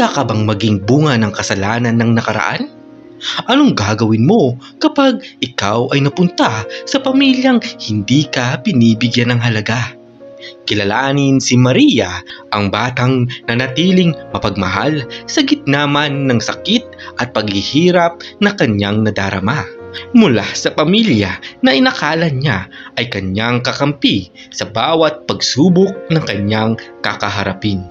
handa ka bang maging bunga ng kasalanan ng nakaraan? Anong gagawin mo kapag ikaw ay napunta sa pamilyang hindi ka binibigyan ng halaga? Kilalanin si Maria, ang batang nanatiling mapagmahal sa gitna man ng sakit at paghihirap na kanyang nadarama. Mula sa pamilya na inakala niya ay kanyang kakampi sa bawat pagsubok ng kanyang kakaharapin.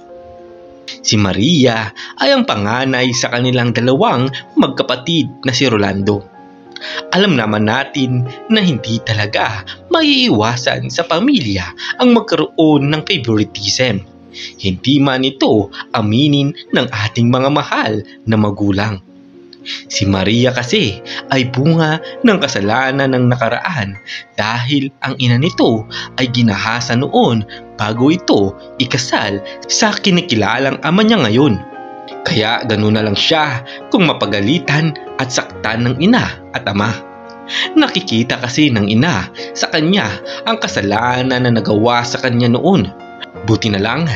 Si Maria ay ang panganay sa kanilang dalawang magkapatid na si Rolando. Alam naman natin na hindi talaga maiiwasan sa pamilya ang magkaroon ng favoritism. Hindi man ito aminin ng ating mga mahal na magulang. Si Maria kasi ay bunga ng kasalanan ng nakaraan dahil ang ina nito ay ginahasa noon bago ito ikasal sa kinikilalang ama niya ngayon. Kaya ganoon na lang siya kung mapagalitan at saktan ng ina at ama. Nakikita kasi ng ina sa kanya ang kasalanan na nagawa sa kanya noon. Buti na lang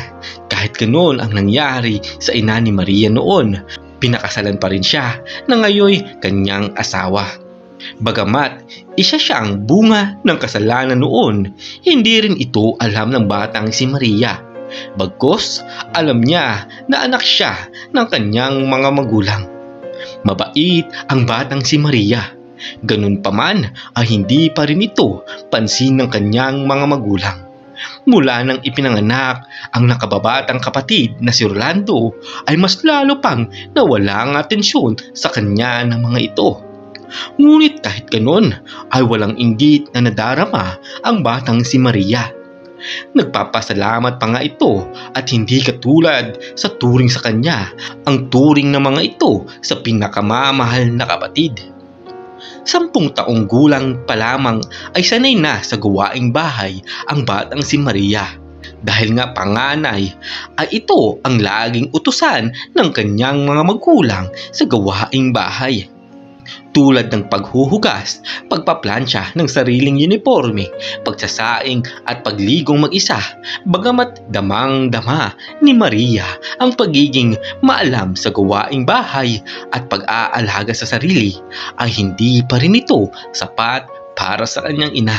kahit ganoon ang nangyari sa ina ni Maria noon, pinakasalan pa rin siya na ngayon kanyang asawa. Bagamat isa siyang bunga ng kasalanan noon, hindi rin ito alam ng batang si Maria. Bagkus alam niya na anak siya ng kanyang mga magulang. Mabait ang batang si Maria. Ganun pa man ay hindi pa rin ito pansin ng kanyang mga magulang. Mula nang ipinanganak ang nakababatang kapatid na si Rolando ay mas lalo pang nawala ang atensyon sa kanya ng mga ito. Ngunit kahit ganun ay walang inggit na nadarama ang batang si Maria. Nagpapasalamat pa nga ito at hindi katulad sa turing sa kanya ang turing ng mga ito sa pinakamamahal na kapatid. 10 taong gulang pa lamang ay sanay na sa gawaing bahay ang batang si Maria. Dahil nga panganay ay ito ang laging utusan ng kanyang mga magulang sa gawaing bahay. Tulad ng paghuhugas, pagpaplansya ng sariling uniforme, pagsasaing at pagligong mag-isa, bagamat damang-dama ni Maria ang pagiging maalam sa gawaing bahay at pag-aalaga sa sarili, ay hindi pa rin ito sapat para sa kanyang ina.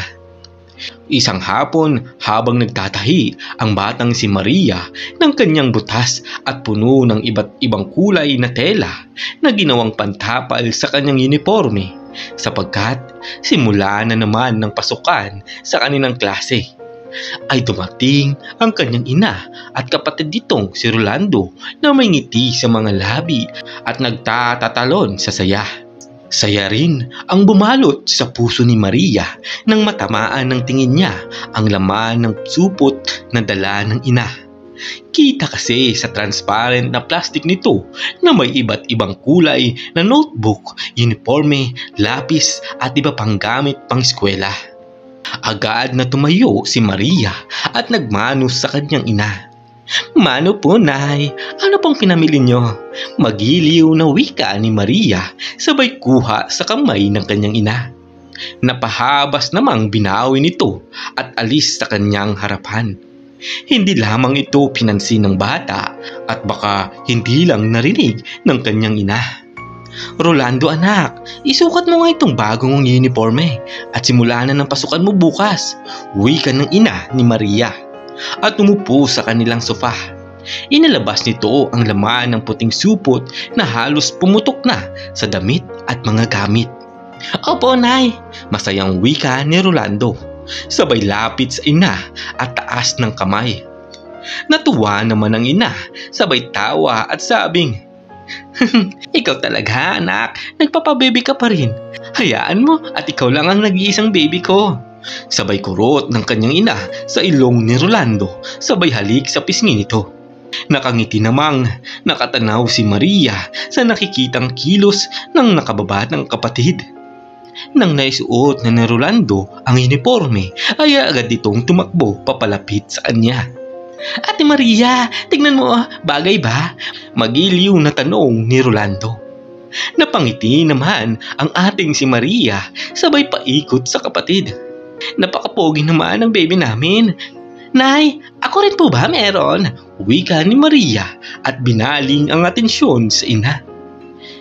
Isang hapon habang nagtatahi ang batang si Maria ng kanyang butas at puno ng iba't ibang kulay na tela na ginawang pantapal sa kanyang uniforme, sapagkat simula na naman ng pasukan sa kanilang klase, ay dumating ang kanyang ina at kapatid nitong si Rolando na may ngiti sa mga labi at nagtatatalon sa saya. Saya rin ang bumalot sa puso ni Maria nang matamaan ng tingin niya ang laman ng supot na dala ng ina. Kita kasi sa transparent na plastic nito na may iba't ibang kulay na notebook, uniforme, lapis at iba pang gamit pang eskwela. Agad na tumayo si Maria at nagmanos sa kanyang ina. "Mano po, Nay? Ano pong pinamili nyo?" Magiliw na wika ni Maria sabay kuha sa kamay ng kanyang ina. Napahabas namang binawi nito at alis sa kanyang harapan. Hindi lamang ito pinansin ng bata at baka hindi lang narinig ng kanyang ina. "Rolando anak, isukat mo nga itong bagong uniforme at simula na ng pasukan mo bukas," wika ng ina ni Maria. At umupo sa kanilang sofa. Inilabas nito ang laman ng puting supot na halos pumutok na sa damit at mga gamit. "Opo, Nay," masayang wika ni Rolando, sabay lapit sa ina at taas ng kamay. Natuwa naman ang ina, sabay tawa at sabing, "Ikaw talaga anak, nagpapababy ka pa rin. Hayaan mo at ikaw lang ang nag-iisang baby ko." Sabay kurot ng kanyang ina sa ilong ni Rolando, sabay halik sa pisngi nito. Nakangiti namang nakatanaw si Maria sa nakikitang kilos ng nakababatang kapatid. Nang naisuot na ni Rolando ang uniforme, ay agad itong tumakbo papalapit sa kanya. "Ate Maria, tignan mo, bagay ba?" Magiliw na tanong ni Rolando. Napangiti naman ang ating si Maria, sabay paikot sa kapatid. "Napakapogi naman ang baby namin. Nay, ako rin po ba meron? Wika ni Maria at binaling ang atensyon sa ina.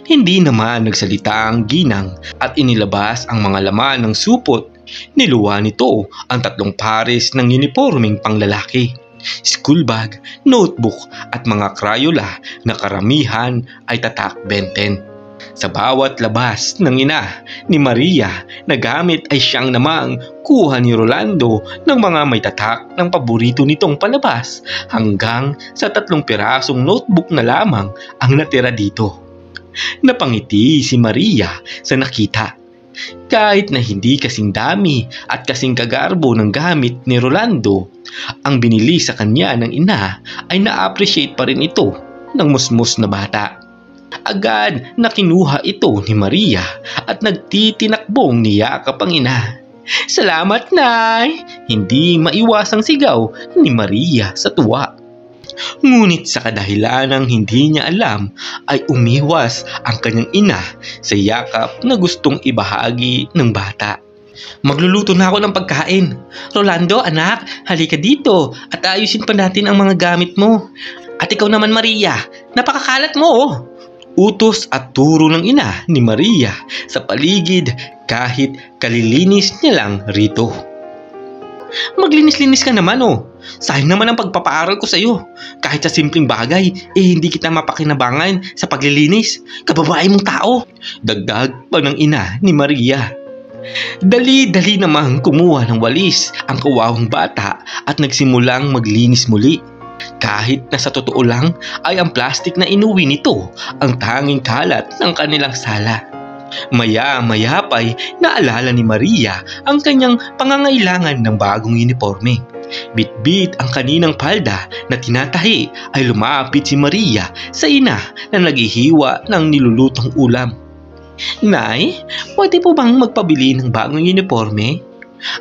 Hindi naman nagsalita ang ginang at inilabas ang mga laman ng supot. Niluwa nito ang 3 pares ng unipormeng panglalaki, school bag, notebook at mga Crayola na karamihan ay tatak 20. Sa bawat labas ng ina ni Maria na gamit ay siyang namang kuha ni Rolando ng mga may tatak ng paborito nitong palabas hanggang sa 3 pirasong notebook na lamang ang natira dito. Napangiti si Maria sa nakita. Kahit na hindi kasing dami at kasing kagarbo ng gamit ni Rolando, ang binili sa kanya ng ina ay na-appreciate pa rin ito ng musmus na bata. Agad na kinuha ito ni Maria at nagtitinakbong niyakap ang ina. Salamat, Nay! Hindi maiwasang sigaw ni Maria sa tuwa. Ngunit sa kadahilanang hindi niya alam ay umiwas ang kanyang ina sa yakap na gustong ibahagi ng bata. Magluluto na ako ng pagkain. Rolando, anak, halika dito at ayusin pa natin ang mga gamit mo. At ikaw naman, Maria, napakakalat mo oh. Utos at turo ng ina ni Maria sa paligid kahit kalilinis niya lang rito. Maglinis-linis ka naman oh. Sayang naman ang pagpapaaral ko sa iyo. Kahit sa simpleng bagay, hindi kita mapakinabangan sa paglilinis. Kababae mong tao. Dagdag pa ng ina ni Maria. Dali-dali namang kumuha ng walis ang kawawang bata at nagsimulang maglinis muli. Kahit na sa totoo lang ay ang plastik na inuwi nito ang tanging kalat ng kanilang sala. Maya-maya pa'y naalala ni Maria ang kanyang pangangailangan ng bagong uniforme. Bit-bit ang kaninang palda na tinatahi ay lumapit si Maria sa ina na naghihiwa ng nilulutong ulam. Nay, pwede po bang magpabili ng bagong uniforme?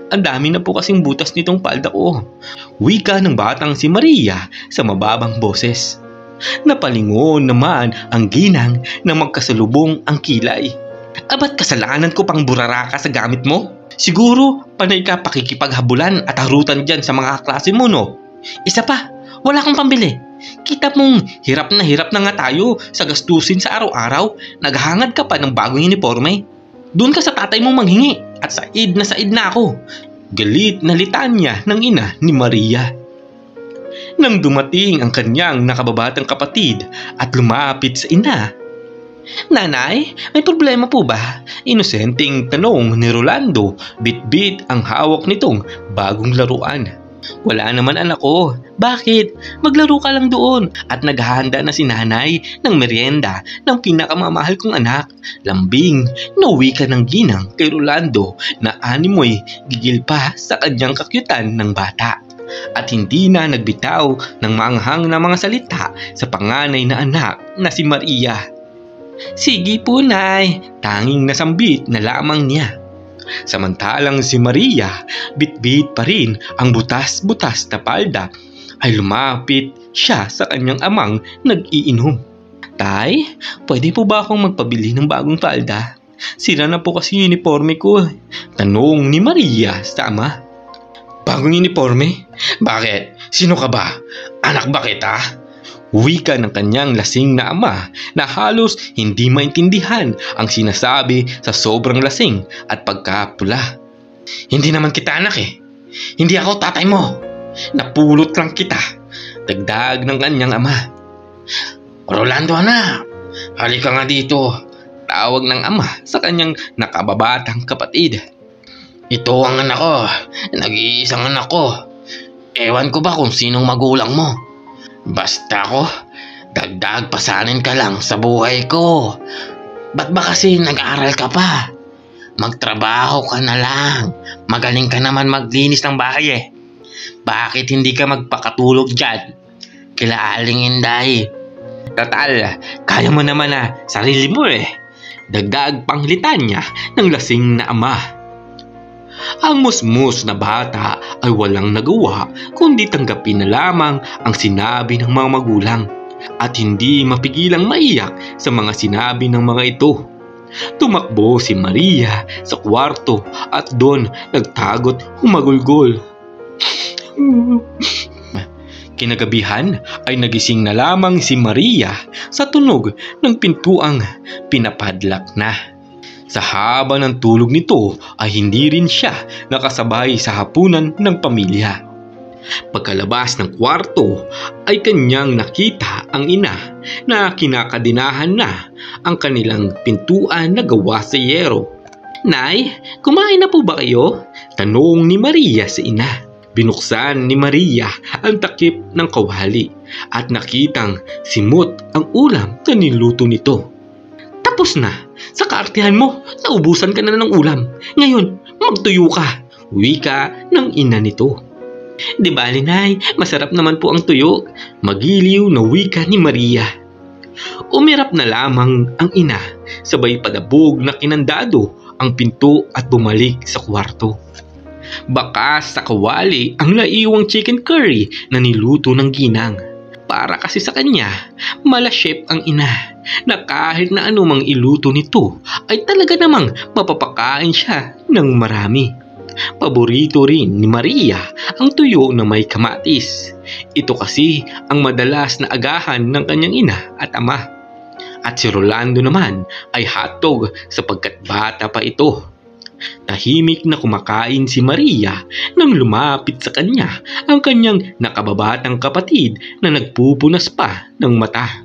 Ang dami na po kasing butas nitong palda ko. Wika ng batang si Maria sa mababang boses. Napalingon naman ang ginang na magkasalubong ang kilay. Abat kasalanan ko pang burara ka sa gamit mo? Siguro panay ka pakikipaghabulan at harutan dyan sa mga klase mo, no? Isa pa, wala kang pambili. Kita mong hirap na nga tayo sa gastusin sa araw-araw. Naghahangad ka pa ng bagong uniforme. Doon ka sa tatay mo manghingi at said na ako. Galit na litanya ng ina ni Maria. Nang dumating ang kanyang nakababatang kapatid at lumapit sa ina, Nanay, may problema po ba? Inosenteng tanong ni Rolando, bit-bit ang hawak nitong bagong laruan. Wala naman anak ko. Bakit? Maglaro ka lang doon. At naghahanda na si nanay ng merienda ng pinakamamahal kong anak. Lambing, nauwi ka ng ginang kay Rolando na animoy gigil pa sa kanyang kakyutan ng bata. At hindi na nagbitaw ng maanghang na mga salita sa panganay na anak na si Maria. Sige po, Nay. Tanging nasambit na lamang niya. Samantalang si Maria, bit-bit pa rin ang butas-butas na palda, ay lumapit siya sa kanyang amang nag-iinom. Tay, pwede po ba akong magpabili ng bagong palda? Sira na po kasi uniforme ko. Tanong ni Maria sa ama. Bagong uniforme? Bakit? Sino ka ba? Anak ba kita? Wika ng kanyang lasing na ama na halos hindi maintindihan ang sinasabi sa sobrang lasing at pagkapula. Hindi naman kita anak eh. Hindi ako tatay mo. Napulot lang kita. Dagdag ng kanyang ama. Rolando anak, halika nga dito. Tawag ng ama sa kanyang nakababatang kapatid. Ito ang anak ko. Nag-iisang anak ko. Ewan ko ba kung sinong magulang mo. Basta ko, dagdag pasanin ka lang sa buhay ko. Ba't ba kasi nag-aral ka pa? Magtrabaho ka na lang. Magaling ka naman maglinis ng bahay eh. Bakit hindi ka magpakatulog dyan? Kila Aling Inday. Total, kaya mo naman na sarili mo eh. Dagdag pang litanya ng lasing na ama. Ang musmus na bata ay walang nagawa kundi tanggapin na lamang ang sinabi ng mga magulang at hindi mapigilang maiyak sa mga sinabi ng mga ito. Tumakbo si Maria sa kwarto at doon nagtagot humagulgol. Kinagabihan ay nagising na lamang si Maria sa tunog ng pintuang pinapadlak na. Sa haba ng tulog nito ay hindi rin siya nakasabay sa hapunan ng pamilya. Pagkalabas ng kwarto ay kanyang nakita ang ina na kinakadinahan na ang kanilang pintuan na gawa sa yero. "Nay, kumain na po ba kayo?" tanong ni Maria sa ina. Binuksan ni Maria ang takip ng kawali at nakitang simot ang ulam na niluto nito. "Tapos na, sa kaartihan mo, naubusan ka na ng ulam. Ngayon, magtuyo ka," wika ng ina nito. "Di bali, Nay, masarap naman po ang tuyo," magiliw na wika ni Maria. Umirap na lamang ang ina, sabay padabog na kinandado ang pinto at bumalik sa kwarto. Bakas sa kawali ang naiwang chicken curry na niluto ng ginang. Para kasi sa kanya, mala-chef ang ina na kahit na anumang iluto nito ay talaga namang mapapakain siya ng marami. Paborito rin ni Maria ang tuyo na may kamatis. Ito kasi ang madalas na agahan ng kanyang ina at ama. At si Rolando naman ay hotdog sapagkat bata pa ito. Tahimik na kumakain si Maria nang lumapit sa kanya ang kanyang nakababatang kapatid na nagpupunas pa ng mata.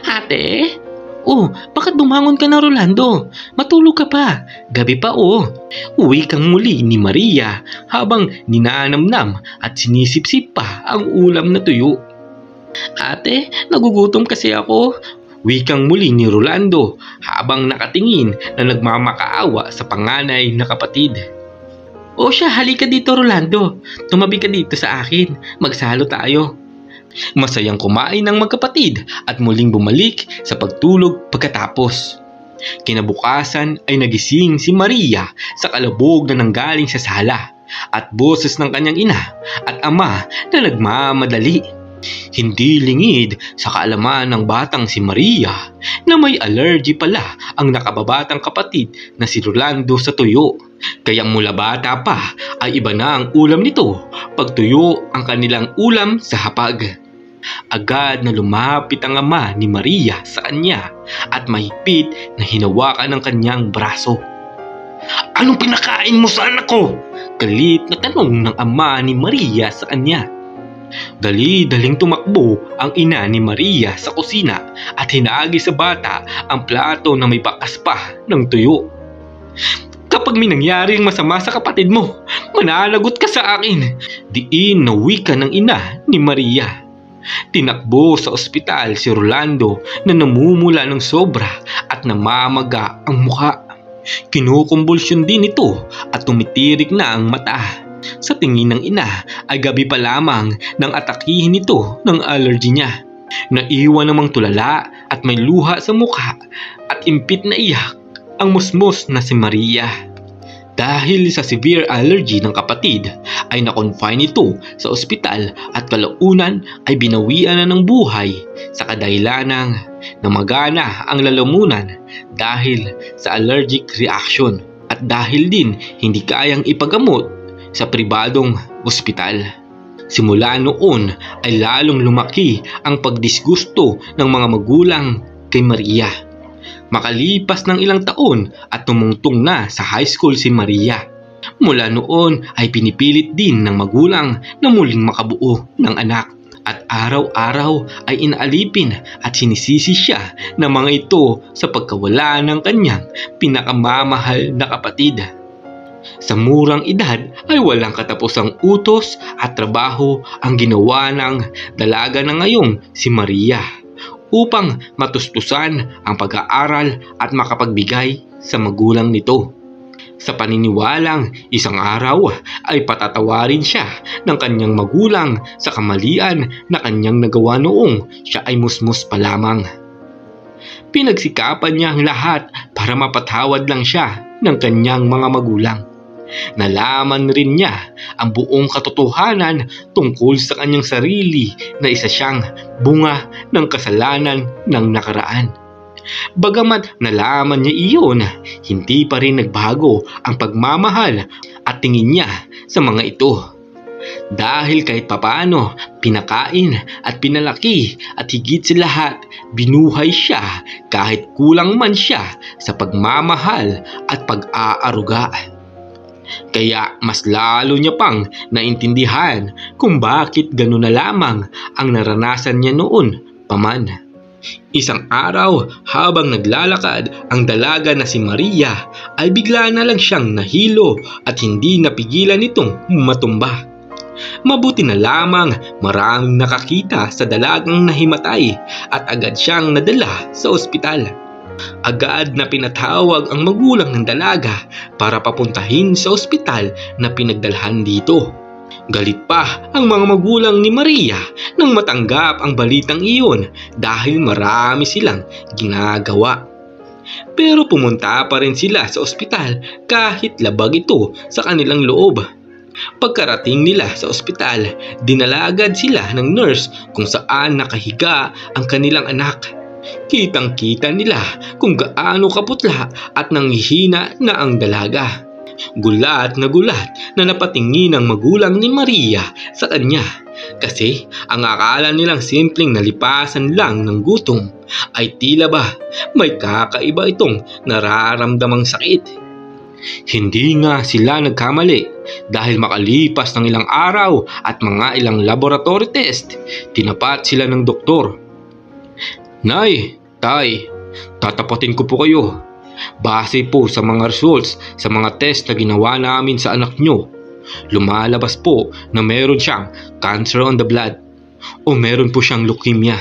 "Ate? Oh, bakit bumangon ka na, Rolando? Matulog ka pa. Gabi pa oh." Uwi kang muli ni Maria habang ninanamnam at sinisipsip pa ang ulam na tuyo. "Ate, nagugutom kasi ako." Wikang muli ni Rolando habang nakatingin na nagmamakaawa sa panganay na kapatid. "O siya, halika dito, Rolando. Tumabi ka dito sa akin. Magsalo tayo." Masayang kumain ng magkapatid at muling bumalik sa pagtulog pagkatapos. Kinabukasan ay nagising si Maria sa kalabog na nanggaling sa sala at boses ng kanyang ina at ama na nagmamadali. Hindi lingid sa kaalaman ng batang si Maria na may allergy pala ang nakababatang kapatid na si Rolando sa tuyo. Kaya mula bata pa ay iba na ang ulam nito pag tuyo ang kanilang ulam sa hapag. Agad na lumapit ang ama ni Maria sa kanya at mahigpit na hinawakan ang kanyang braso. "Anong pinakain mo sa anak ko?" Galit na tanong ng ama ni Maria sa kanya. Dali-daling tumakbo ang ina ni Maria sa kusina at hinagi sa bata ang plato na may bakas pa ng tuyo. "Kapag may nangyaring masama sa kapatid mo, mananagot ka sa akin," diin na wika ng ina ni Maria. Tinakbo sa ospital si Rolando na namumula ng sobra at namamaga ang muka. Kinukumbulsyon din ito at tumitirik na ang mata. Sa tingin ng ina ay gabi pa lamang nang atakihin ito ng allergy niya. Naiwan namang tulala at may luha sa mukha at impit na iyak ang musmos na si Maria. Dahil sa severe allergy ng kapatid ay na-confine ito sa ospital at kalaunan ay binawian na ng buhay sa kadahilanang namagana ang lalamunan dahil sa allergic reaction at dahil din hindi kayang ipagamot sa pribadong ospital. Simula noon ay lalong lumaki ang pagdisgusto ng mga magulang kay Maria. Makalipas ng ilang taon at tumungtong na sa high school si Maria. Mula noon ay pinipilit din ng magulang na muling makabuo ng anak. At araw-araw ay inaalipin at sinisisi siya ng mga ito sa pagkawala ng kanyang pinakamamahal na kapatid. Sa murang edad ay walang katapusang utos at trabaho ang ginawa ng dalaga na ngayong si Maria upang matustusan ang pag-aaral at makapagbigay sa magulang nito. Sa paniniwalang isang araw ay patatawarin siya ng kanyang magulang sa kamalian na kanyang nagawa noong siya ay musmus pa lamang. Pinagsikapan niya ang lahat para mapatawad lang siya ng kanyang mga magulang. Nalaman rin niya ang buong katotohanan tungkol sa kanyang sarili na isa siyang bunga ng kasalanan ng nakaraan. Bagamat nalaman niya iyon, hindi pa rin nagbago ang pagmamahal at tingin niya sa mga ito. Dahil kahit papano, pinakain at pinalaki at higit sa lahat, binuhay siya kahit kulang man siya sa pagmamahal at pag-aaruga. Kaya mas lalo niya pang naintindihan kung bakit gano'n na lamang ang naranasan niya noon paman. Isang araw habang naglalakad ang dalaga na si Maria ay bigla na lang siyang nahilo at hindi napigilan nitong matumba. Mabuti na lamang maraming nakakita sa dalagang nahimatay at agad siyang nadala sa ospital. Agad na pinatawag ang magulang ng dalaga para papuntahin sa ospital na pinagdalhan dito. Galit pa ang mga magulang ni Maria nang matanggap ang balitang iyon dahil marami silang ginagawa. Pero pumunta pa rin sila sa ospital kahit labag ito sa kanilang loob. Pagkarating nila sa ospital, dinala agad sila ng nurse kung saan nakahiga ang kanilang anak. Kitang-kita nila kung gaano kaputla at nanghihina na ang dalaga. Gulat na napatingin ang magulang ni Maria sa kanya kasi ang akala nilang simpleng nalipasan lang ng gutom ay tila ba may kakaiba itong nararamdamang sakit. Hindi nga sila nagkamali dahil makalipas ng ilang araw at mga ilang laboratory test, tinapat sila ng doktor. Nay, tay, tatapatin ko po kayo. Base po sa mga results sa mga test na ginawa namin sa anak nyo, lumalabas po na meron siyang cancer on the blood o meron po siyang leukemia.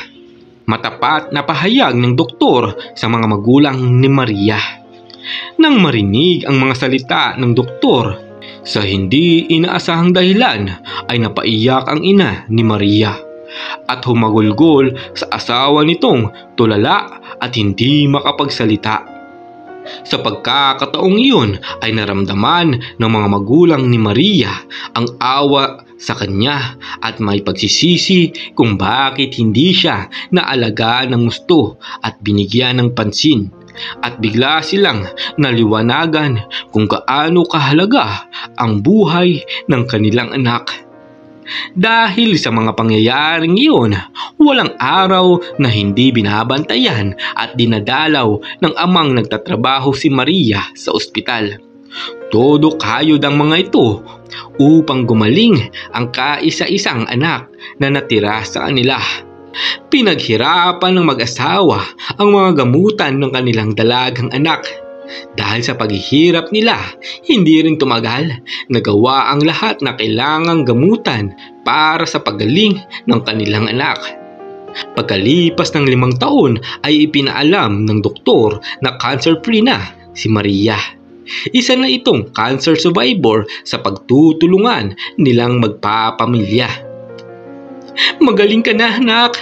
Matapat na pahayag ng doktor sa mga magulang ni Maria. Nang marinig ang mga salita ng doktor, sa hindi inaasahang dahilan ay napaiyak ang ina ni Maria at humagulgol sa asawa nitong tulala at hindi makapagsalita. Sa pagkakataong iyon ay naramdaman ng mga magulang ni Maria ang awa sa kanya at may pagsisisi kung bakit hindi siya naalagaan ng gusto at binigyan ng pansin. At bigla silang naliwanagan kung gaano kahalaga ang buhay ng kanilang anak. Dahil sa mga pangyayaring iyon, walang araw na hindi binabantayan at dinadalaw ng amang nagtatrabaho si Maria sa ospital. Todo kayod ang mga ito upang gumaling ang kaisa-isang anak na natira sa kanila. Pinaghirapan ng mag-asawa ang mga gamutan ng kanilang dalagang anak. Dahil sa paghihirap nila, hindi rin tumagal, nagawa ang lahat na kailangang gamutan para sa paggaling ng kanilang anak. Pagkalipas ng 5 taon ay ipinaalam ng doktor na cancer-free na si Maria. Isa na itong cancer survivor sa pagtutulungan nilang magpapamilya. Magaling ka na, anak!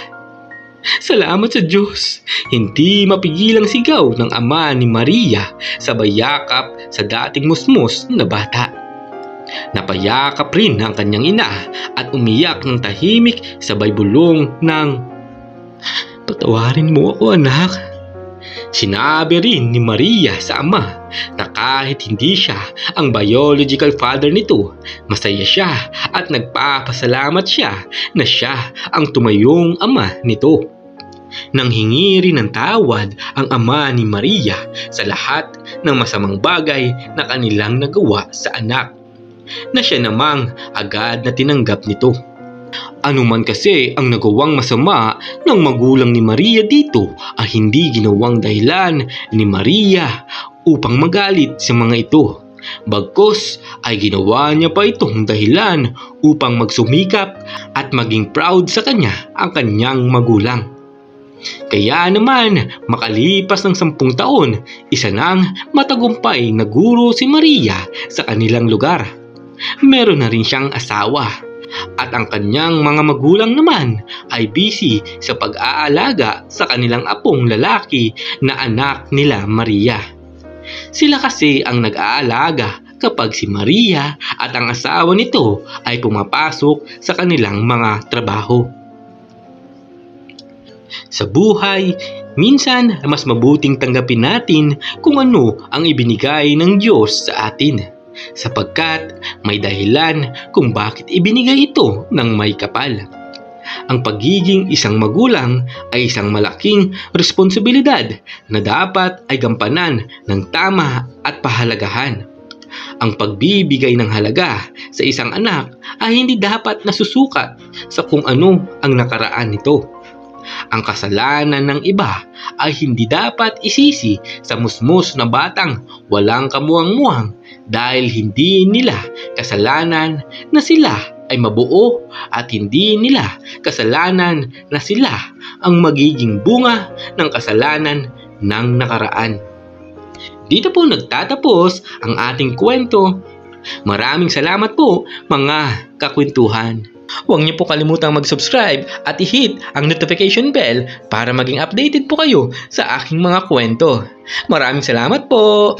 Salamat sa Diyos! Hindi mapigilang sigaw ng ama ni Maria sabay yakap sa dating musmos na bata. Napayakap rin ang kanyang ina at umiyak ng tahimik sabay bulong ng, "Patawarin mo ako, anak." Sinabi rin ni Maria sa ama na kahit hindi siya ang biological father nito, masaya siya at nagpapasalamat siya na siya ang tumayong ama nito. Nang hingi rin ng tawad ang ama ni Maria sa lahat ng masamang bagay na kanilang nagawa sa anak, na siya namang agad na tinanggap nito. Ano man kasi ang nagawang masama ng magulang ni Maria dito ay hindi ginawang dahilan ni Maria upang magalit sa mga ito. Bagkus ay ginawa niya pa itong dahilan upang magsumikap at maging proud sa kanya ang kanyang magulang. Kaya naman makalipas ng 10 taon, isa nang matagumpay na guro si Maria sa kanilang lugar. Meron na rin siyang asawa. At ang kanyang mga magulang naman ay busy sa pag-aalaga sa kanilang apong lalaki na anak nila Maria. Sila kasi ang nag-aalaga kapag si Maria at ang asawa nito ay pumapasok sa kanilang mga trabaho. Sa buhay, minsan mas mabuting tanggapin natin kung ano ang ibinigay ng Diyos sa atin. sapagkat may dahilan kung bakit ibinigay ito ng may kapal. Ang pagiging isang magulang ay isang malaking responsibilidad na dapat ay gampanan ng tama at pahalagahan. Ang pagbibigay ng halaga sa isang anak ay hindi dapat nasusukat sa kung ano ang nakaraan nito. Ang kasalanan ng iba ay hindi dapat isisi sa musmus na batang walang kamuang-muang dahil hindi nila kasalanan na sila ay mabuo at hindi nila kasalanan na sila ang magiging bunga ng kasalanan ng nakaraan. Dito po nagtatapos ang ating kwento. Maraming salamat po mga kakwentuhan. Huwag niyo po kalimutang mag-subscribe at i-hit ang notification bell para maging updated po kayo sa aking mga kwento. Maraming salamat po!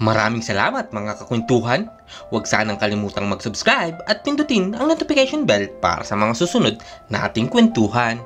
Maraming salamat mga kakwentuhan. Huwag sanang kalimutang mag-subscribe at pindutin ang notification bell para sa mga susunod na ating kwentuhan.